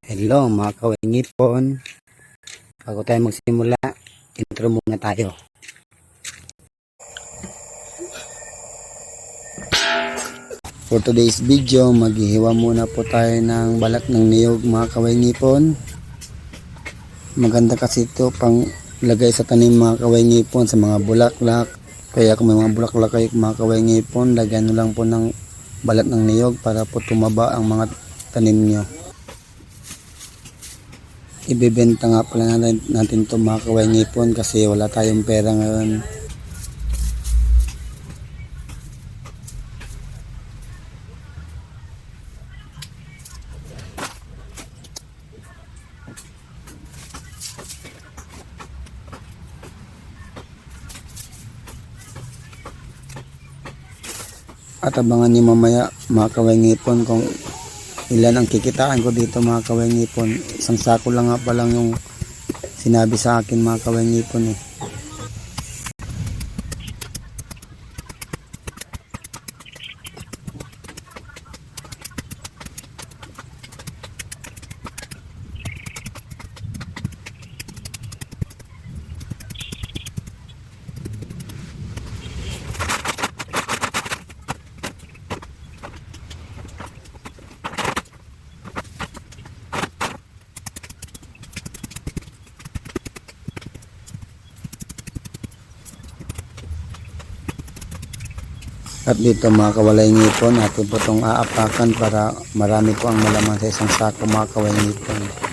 Hello mga kawingipon. Bago tayo magsimula, intro muna tayo. For today's video, maghihiwa muna po tayo ng balat ng niyog mga kawingipon. Maganda kasi ito pang lagay sa tanim mga kawingipon sa mga bulaklak. Kaya kung may mga bulaklak kayo mga kawingipon, lagyan nyo lang po ng balat ng niyog para po tumaba ang mga tanim nyo. Ibebenta nga pala natin ito mga kawingipon kasi wala tayong pera ngayon. At abangan niyo mamaya mga kawingipon kung ilan ang kikitaan ko dito mga kawingipon. Isang sako lang nga pa lang yung sinabi sa akin mga kawingipon eh. At dito mga kawalay ngipon, atin po itong aapakan para marami po ang malaman sa isang sako mga kawalay ngipon.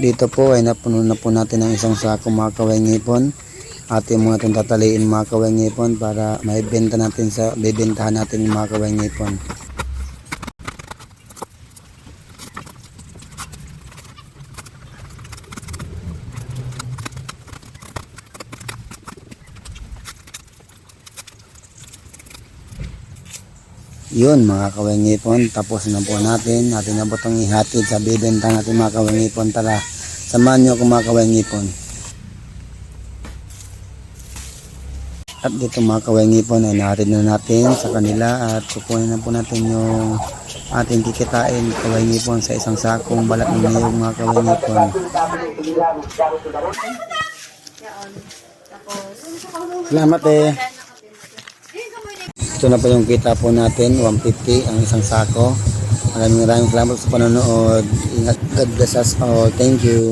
Dito po ay napuno na po natin ang isang sako mga kawingipon. Ating mga itong tataliin mga kawingipon para maibenta natin sa bibentahan natin mga kawingipon. Yun mga kawingipon, tapos na po natin na po itong ihatid sa bibenta natin mga kawingipon. Tara, samahan nyo ako mga kawingipon. At dito mga kawingipon ay nahatid na natin sa kanila at kukunin na po natin yung ating kikitain kawingipon sa isang sakong balat ng niyog mga kawingipon. Salamat eh. Ito na po yung kita po natin, 150 ang isang sako. Maraming salamat sa panonood. Ingat, God bless us all. Thank you.